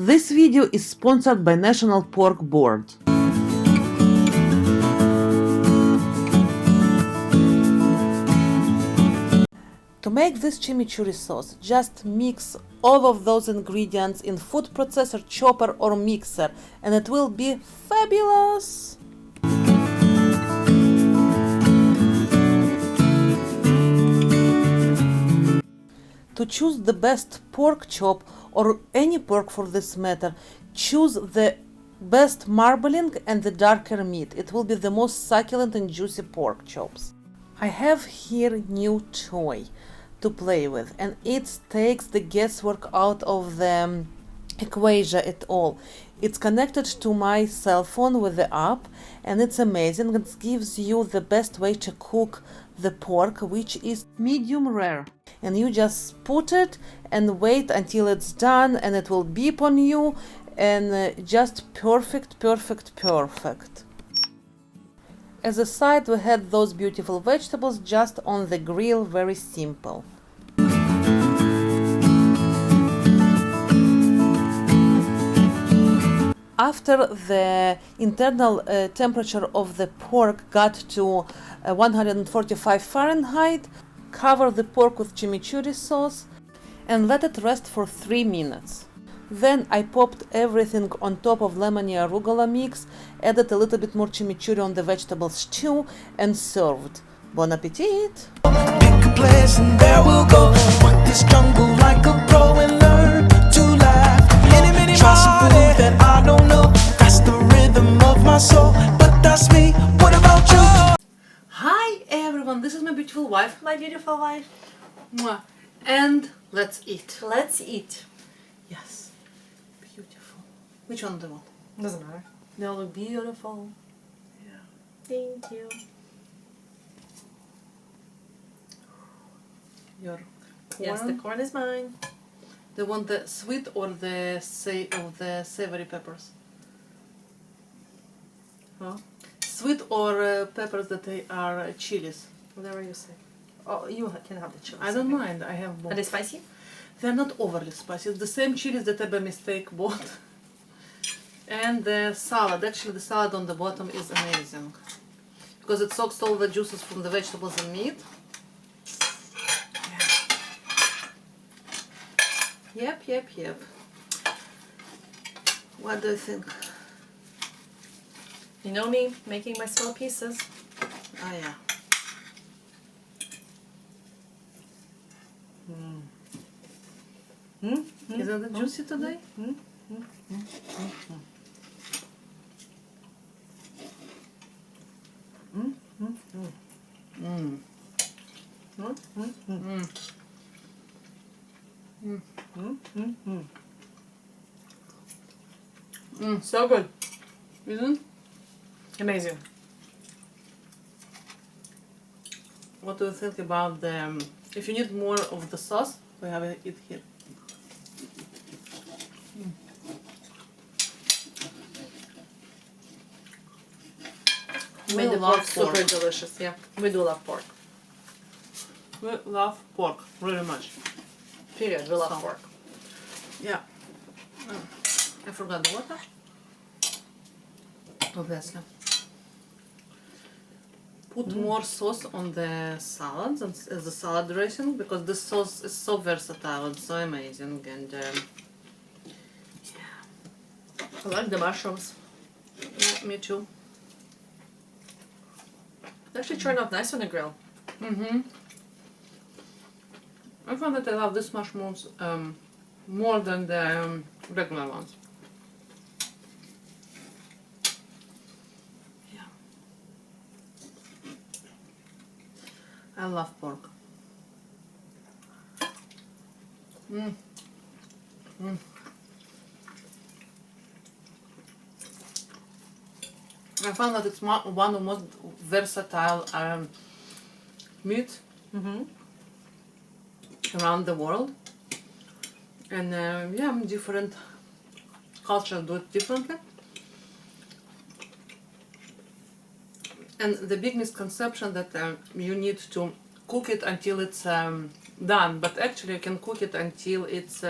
This video is sponsored by National Pork Board. To make this chimichurri sauce, just mix all of those ingredients in food processor, chopper or mixer, and it will be fabulous! To choose the best pork chop, or any pork for this matter, choose the best marbling and the darker meat. It will be the most succulent and juicy pork chops. I have here new toy to play with, and it takes the guesswork out of the equation at all. It's connected to my cell phone with the app, and it's amazing. It gives you the best way to cook the pork, which is medium rare. And you just put it and wait until it's done, and it will beep on you, and just perfect. As a side, we had those beautiful vegetables just on the grill, very simple. After the internal temperature of the pork got to 145 Fahrenheit, cover the pork with chimichurri sauce and let it rest for 3 minutes. Then I popped everything on top of lemony arugula mix, added a little bit more chimichurri on the vegetable stew, and served. Bon appetit! Pick a place and there we'll go. Work this jungle like a pro and learn to laugh. Many try some food that I don't know. That's the rhythm of my soul, but that's me. What about you? Hi everyone, this is my beautiful wife. My beautiful wife. Mwah. And let's eat. Let's eat. Yes, beautiful. Which one do you want? Doesn't matter. They all look beautiful. Yeah. Thank you. Your corn. Yes, the corn is mine. They want the sweet or the savory peppers? Huh? Sweet or peppers that they are chilies? Whatever you say. Oh, you can have the chilies. I don't okay. mind. I have both. Are they spicy? They're not overly spicy. It's the same chilies that I by mistake bought. And the salad. Actually, the salad on the bottom is amazing because it soaks all the juices from the vegetables and meat. Yep. What do you think? You know me, making my small pieces. Oh yeah. Isn't it juicy today? So good. Isn't? Amazing. What do you think about the? If you need more of the sauce, we have it here. Made the love pork super pork. delicious. Yeah, we do love pork. We love pork really much. Period. We love So. pork. Yeah. I forgot the water. Obviously. Put more sauce on the salads as a salad dressing because this sauce is so versatile and so amazing. And I like the mushrooms. yeah, me too. They actually turned out nice on the grill. I find that I love these mushrooms more than the regular ones. Yeah. I love pork. I found that it's one of the most versatile meat around the world, and yeah, different cultures do it differently. And the big misconception that you need to cook it until it's done, but actually you can cook it until it's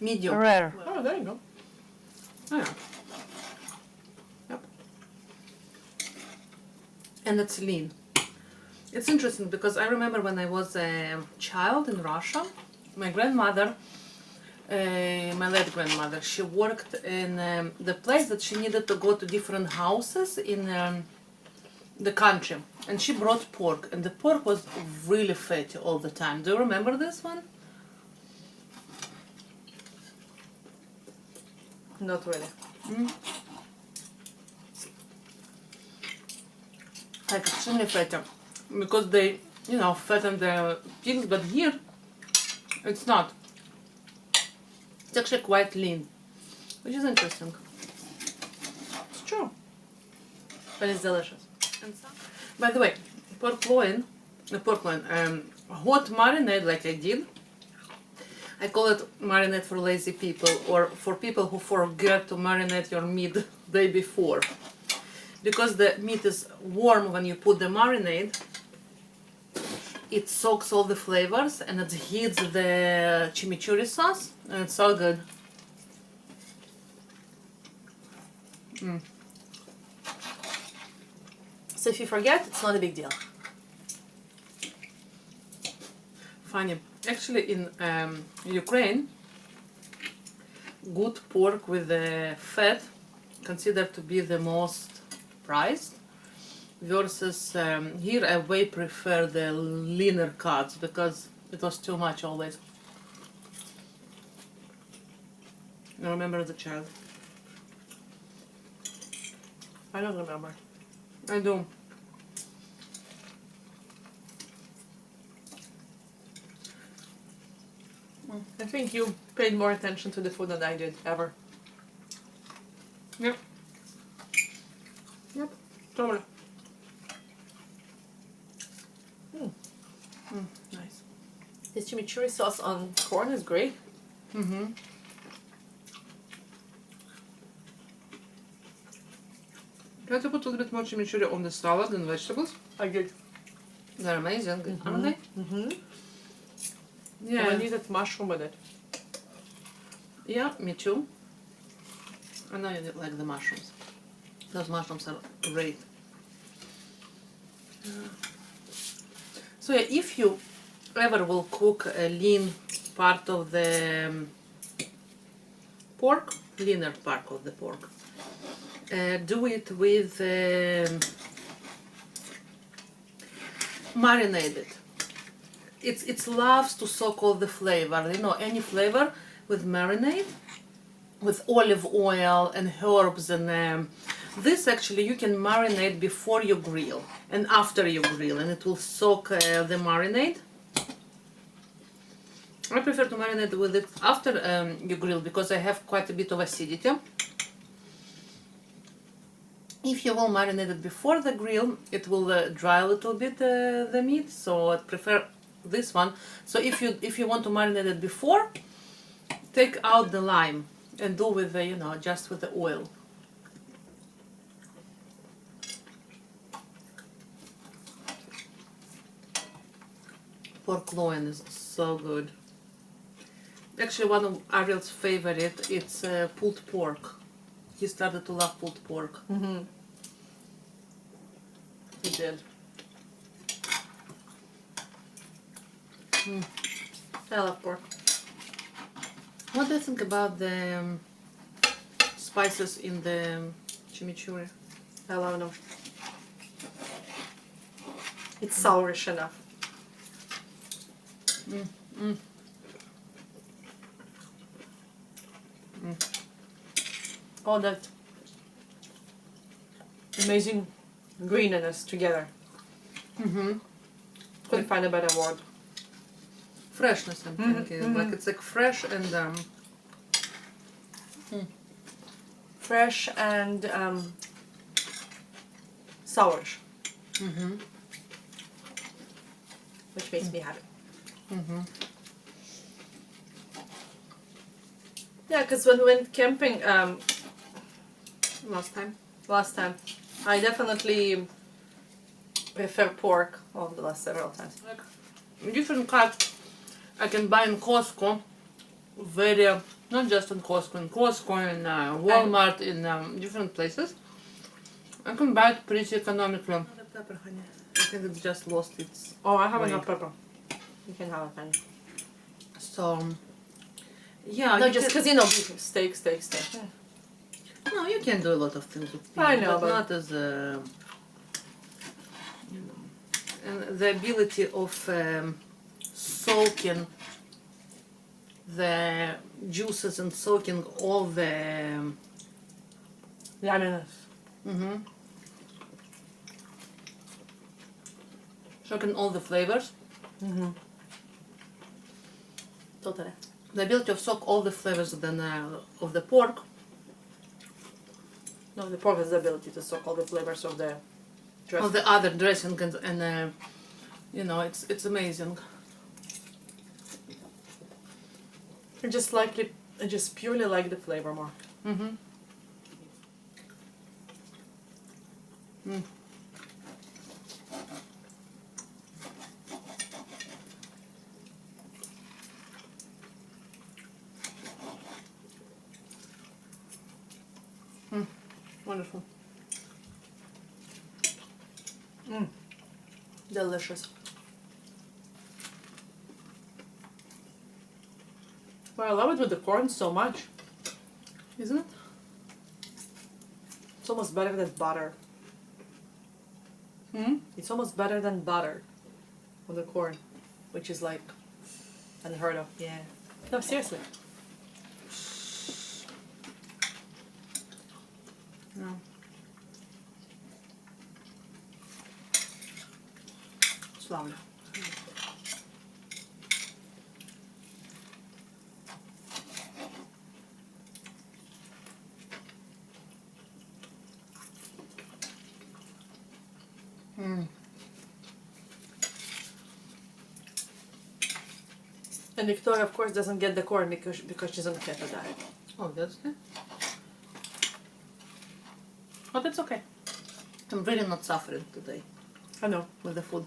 medium Rare. Oh, there you go. Oh, yeah. Yep. And it's lean. It's interesting because I remember when I was a child in Russia, my grandmother, my late grandmother, she worked in the place that she needed to go to different houses in the country, and she brought pork, and the pork was really fatty all the time. Do you remember this one? Not really. Like extremely fatty, because they, you know, fatten the pigs, but here it's not. It's actually quite lean, which is interesting. It's true. But it's delicious. And by the way, pork loin, hot marinade like I did, I call it marinade for lazy people, or for people who forget to marinate your meat the day before. Because the meat is warm when you put the marinade, it soaks all the flavors and it heats the chimichurri sauce, and it's so good. So if you forget, it's not a big deal. Funny. Actually, in Ukraine, good pork with the fat considered to be the most prized, versus here I way prefer the leaner cuts because it was too much always. I remember as a child. I don't remember. I do. I think you paid more attention to the food than I did ever. Yep. Yep. Totally. Nice. This chimichurri sauce on corn is great. Mm-hmm. Try to put a little bit more chimichurri on the salad and vegetables. I did. They're amazing, aren't they? Mm-hmm. Yeah. I needed mushroom with it. Yeah, me too. I know you like the mushrooms. Those mushrooms are great. So yeah, if you ever will cook a lean part of the pork, leaner part of the pork, do it with marinated. It loves to soak all the flavor. You know, any flavor with marinade, with olive oil and herbs, and this actually you can marinate before you grill and after you grill, and it will soak the marinade. I prefer to marinate with it after you grill because I have quite a bit of acidity. If you will marinate it before the grill, it will dry a little bit the meat, so I prefer this one. So if you want to marinate it before, take out the lime and do with the, you know, just with the oil. Pork loin is so good. Actually, one of Ariel's favorite, it's pulled pork. He started to love pulled pork. Mm-hmm. He did. I love pork. What do you think about the spices in the chimichurri? I love them. It's sourish enough. All that amazing greeniness together. Mm-hmm. Couldn't find a better word. Freshness, I'm thinking. Like it's like fresh and Fresh and sourish. Which makes me happy. Yeah, because when we went camping last time, I definitely prefer pork. Well, the last several times. like different cuts I can buy in Costco. Very Not just in Costco, in Walmart, in different places. I can buy it pretty economically. The pepper, honey. I think it's just lost its. Oh, I have Wait. enough pepper. You can have it, honey. So, yeah. No, you just can- because you know, beef, steak. Yeah. No, you can do a lot of things with I peanut, know, but but- not as you know, and the ability of soaking the juices and soaking all the Yumminess. soaking all the flavors. Totally. The ability of soak all the flavors of the pork. No, the pork has the ability to soak all the flavors of the dressing. Of the other dressing and you know, it's amazing. I just purely like the flavor more. Wonderful. Delicious. Well, I love it with the corn so much. Isn't it? It's almost better than butter. It's almost better than butter with the corn, which is like unheard of. Yeah. No, seriously. No. It's lovely. And Victoria, of course, doesn't get the corn because she's on a keto diet. Obviously. But it's okay. I'm really not suffering today I know. with the food.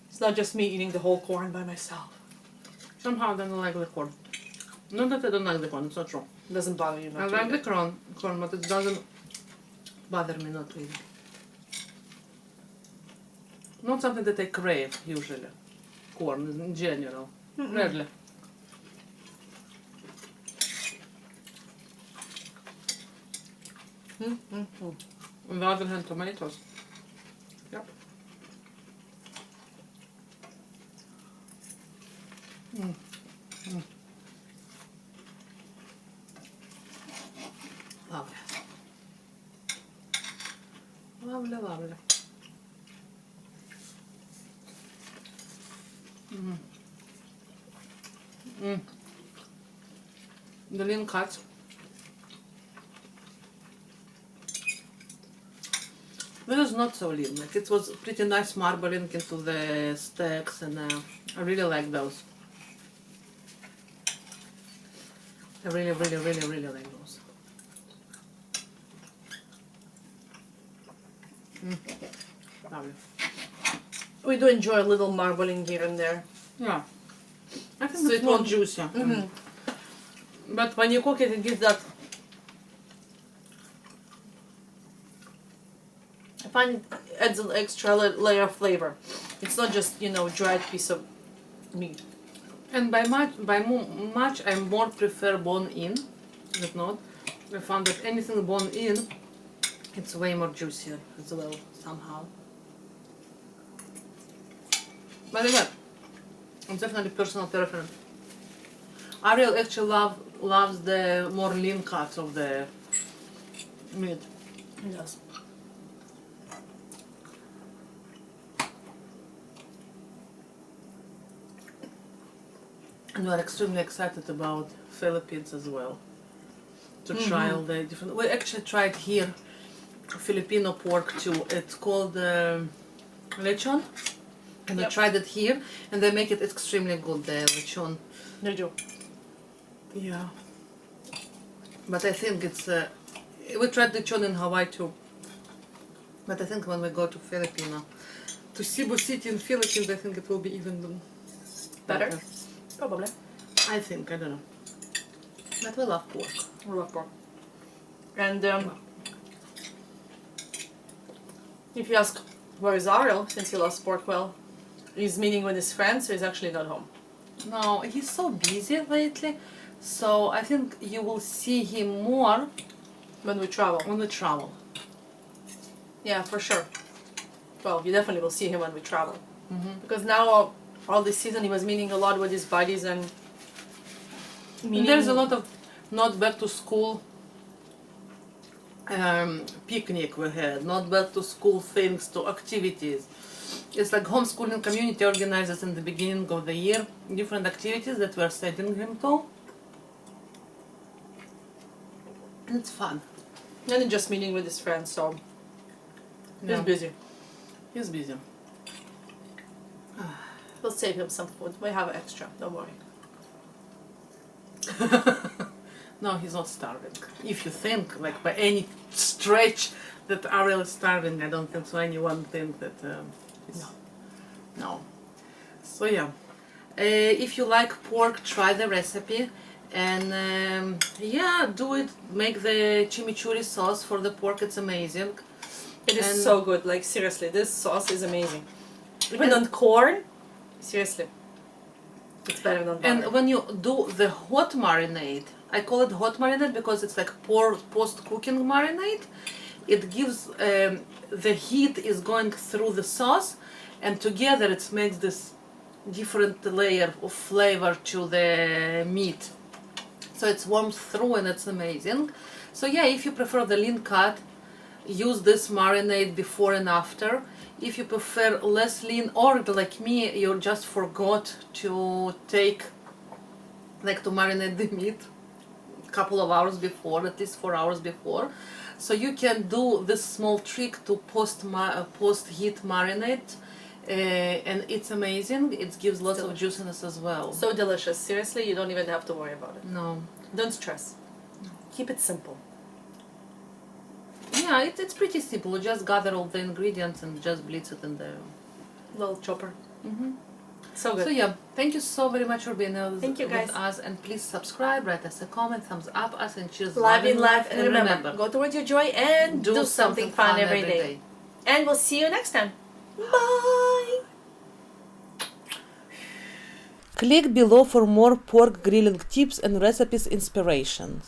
It's not just me eating the whole corn by myself. Somehow I don't like the corn. Not that I don't like the corn, it's not true. It doesn't bother you I not to like eat the it. corn, but it doesn't bother me not to eat it. Not something that I crave usually. Corn in general. Rarely. On the other hand, tomatoes. Yep. Lovely. Lovely, lovely. The lean cuts. This is not so lean. Like it was pretty nice marbling into the steaks, and I really like those. I really, really, really, really like those. Lovely. We do enjoy a little marbling here and there. Yeah. I think So it's it more won't- juicy. But when you cook it, it gives that. I find it adds an extra layer of flavor. It's not just, dried piece of meat. And by much, I more prefer bone in. If not, I found that anything bone in, it's way more juicier as well somehow. But again, it's definitely personal preference. Ariel actually loves the more lean cuts of the meat. Yes. And we're extremely excited about Philippines as well. To try all the different. We actually tried here Filipino pork too. It's called lechon. And we Yep. tried it here, and they make it extremely good, the lechon. They do. Yeah. But I think it's. We tried lechon in Hawaii too. But I think when we go to Filipino, to Cebu City in Philippines, I think it will be even Better? Probably. I think, I don't know. But we love pork. I love pork. And if you ask where is Ariel, since he loves pork, well, he's meeting with his friends, so he's actually not home. No, he's so busy lately, so I think you will see him more When we travel. when we travel. Yeah, for sure. Well, you definitely will see him when we travel. Because now, all this season, he was meeting a lot with his buddies and And there's a lot of not back to school picnic we had, not back to school things, to activities. It's like homeschooling community organizes in the beginning of the year different activities that we're sending him to. And it's fun. And he's just meeting with his friends, so he's Yeah. busy. He's busy. We'll save him some food. We have extra, don't worry. No, he's not starving. If you think, like by any stretch, that Ariel is starving, I don't think so. Anyone think that he's... No. So yeah, if you like pork, try the recipe, and yeah, do it. Make the chimichurri sauce for the pork. It's amazing. It is And- so good, like seriously, this sauce is amazing. Even on corn, seriously, it's better than And butter. when you do the hot marinade, I call it hot marinade because it's like post-cooking marinade. It gives the heat is going through the sauce, and together it makes this different layer of flavor to the meat. So it's warmed through and it's amazing. So yeah, if you prefer the lean cut, use this marinade before and after. If you prefer less lean, or like me, you just forgot to take, like to marinate the meat a couple of hours before, at least 4 hours before. So you can do this small trick to post-heat marinate, and it's amazing. It gives lots of juiciness as well. So delicious, seriously, you don't even have to worry about it. No. Don't stress. Keep it simple. Yeah, it's pretty simple. You just gather all the ingredients and just blitz it in the... Little chopper. So good. So yeah, thank you so very much for being Thank you, with guys. us, and please subscribe, write us a comment, thumbs up us, and choose Live in life, and remember, go towards your joy and do something fun every day. And we'll see you next time. Bye! Click below for more pork grilling tips and recipes inspirations.